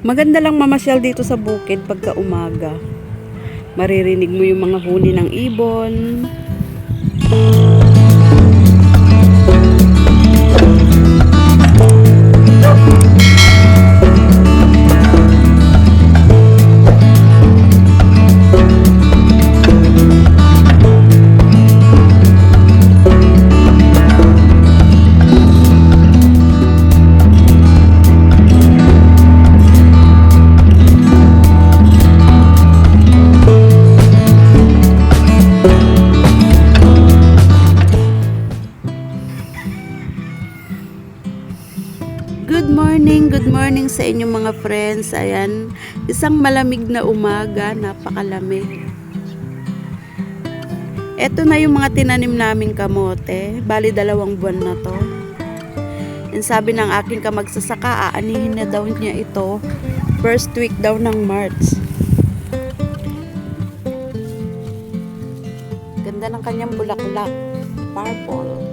Maganda lang mamasyal dito sa bukid pagka umaga. Maririnig mo yung mga huni ng ibon. Good morning sa inyong mga friends. Ayan, isang malamig na umaga, napakalamig. Ito na yung mga tinanim naming kamote. Bali 2 buwan na to. And sabi ng aking kamagsasaka, aanihin na daw niya ito first week daw ng March. Ganda ng kanyang bulaklak, purple.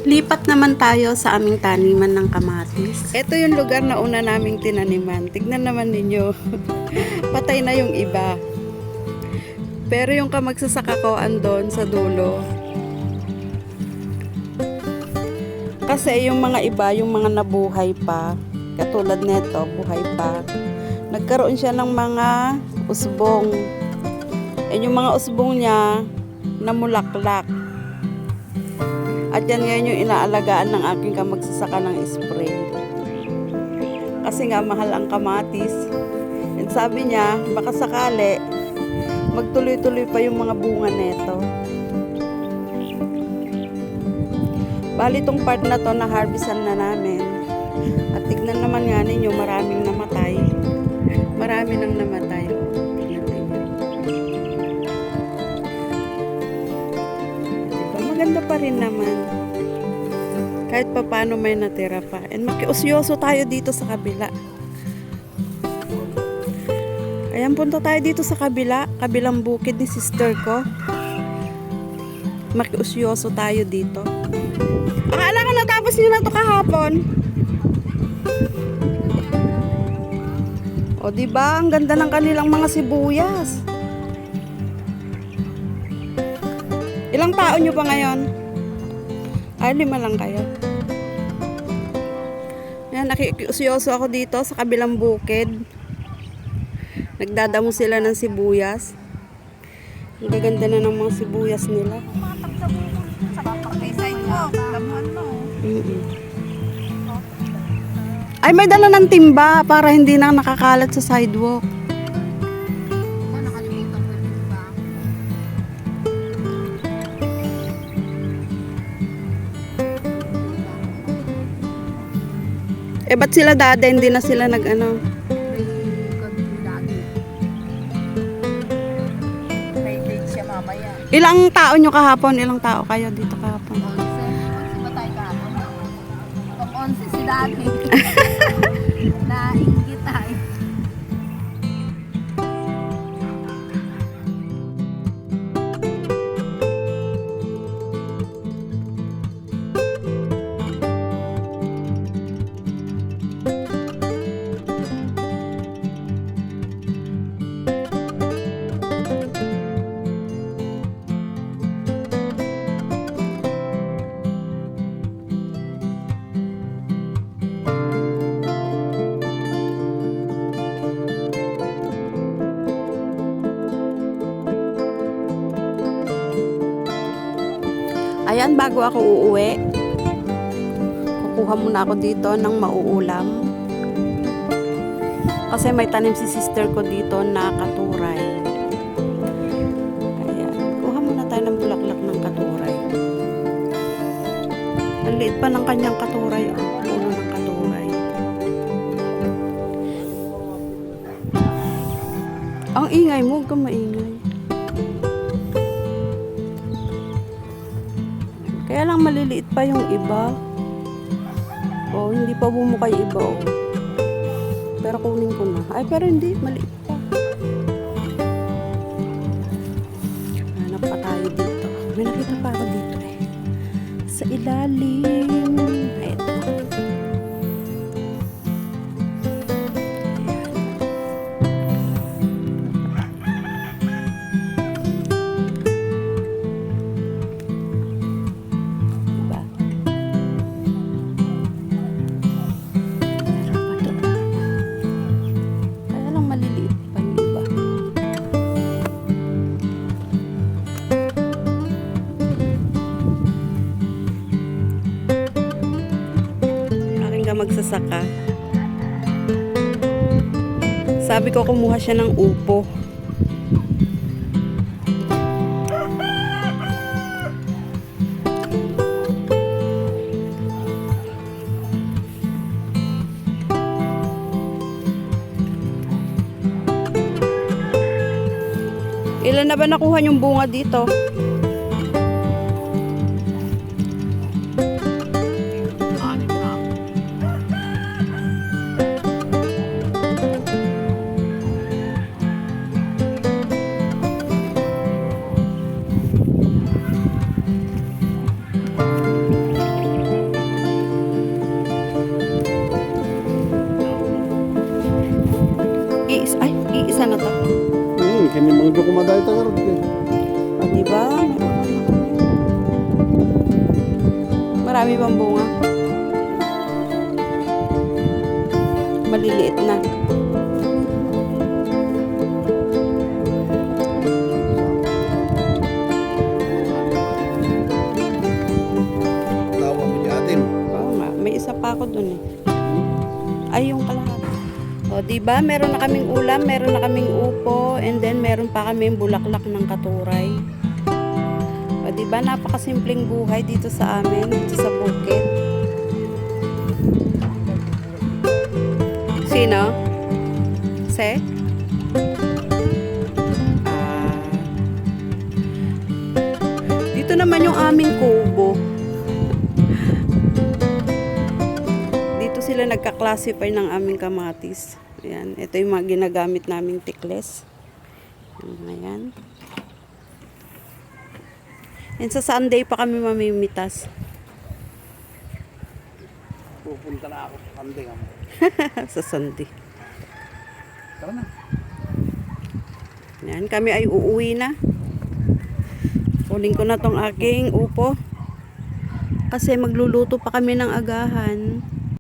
Lipat naman tayo sa aming taniman ng kamatis. Ito yung lugar na una naming tinaniman. Tignan naman ninyo. Patay na yung iba. Pero yung kamagsasaka ko andon sa dulo. Kasi yung mga iba, yung mga nabuhay pa, katulad nito, buhay pa. Nagkaroon siya ng mga usbong. Yung mga usbong niya, namulaklak. At yan ngayon yung inaalagaan ng aking kamagsasaka ng spray. Kasi nga mahal ang kamatis. And sabi niya, baka sakali, magtuloy-tuloy pa yung mga bunga neto. Bali itong part na to na harvestan na namin. At tignan naman nga ninyo, maraming namatay. Marami nang namatay. Maganda pa rin naman. Kahit pa paano may natira pa. And makiusyoso tayo dito sa kabila. Ayan, punta tayo dito sa kabila. Kabilang bukid ni sister ko. Makiusyoso tayo dito. Akala ko natapos nyo na ito kahapon. O diba, ang ganda ng kanilang mga sibuyas. Ilang tao nyo pa ngayon? Ay, 5 lang kayo. Yan, nakikiusyoso ako dito sa kabilang bukid. Nagdadamo sila ng sibuyas. Ang gaganda na ng mga sibuyas nila. Ay, may dala ng timba para hindi na nakakalat sa sidewalk. Eh, ba't sila dada? Hindi na sila nag-ano? Ilang tao nyo kahapon? Ilang tao kayo dito kahapon? 11 ba tayo kahapon? 11 si Daddy. Nainggit tayo. Ayan, bago ako uuwi, kukuha muna ako dito ng mauulam. Kasi may tanim si sister ko dito na katuray. Ayan, kuha muna tayo ng bulaklak ng katuray. Ang liit pa ng kanyang katuray. Puno ng katuray. Ang ingay mo, huwag kang maingay. Kaya lang maliliit pa yung iba. Oh, hindi pa bumukay iba. Oh. Pero kunin ko na. Ay, pero hindi. Maliit pa. Hanap pa tayo dito. May nakita pa ako dito eh. Sa ilalim. Ay, ito. Diba? Kaya lang maliliit pa yung iba. Aking ka magsasaka. Sabi ko kumuha siya ng upo. Ilan na ba nakuha yung bunga dito? Iisa na to. Kini mga do kumaday ta karod kay. O, diba? Marami bang bunga? Maliliit na. Tawa mo di atin. Oo nga, may isa pa ako dun eh. Ay, yung kalahati. O, diba? Meron na kaming ulam, meron na kaming upo, and then meron pa kaming bulaklak ng katuray. O, diba? Napakasimpleng buhay dito sa amin, dito sa bukid. Sino? Se? Dito naman yung aming kubo. Dito sila nagka-classify ng aming kamatis. Ayan. Ito yung mga ginagamit naming tikles. Ayan. And sa Sunday pa kami mamimitas. Pupunta na ako sa Sunday nga mo. Sa Sunday. Tara na. Ayan. Kami ay uuwi na. Kunin ko na tong aking upo. Kasi magluluto pa kami ng agahan.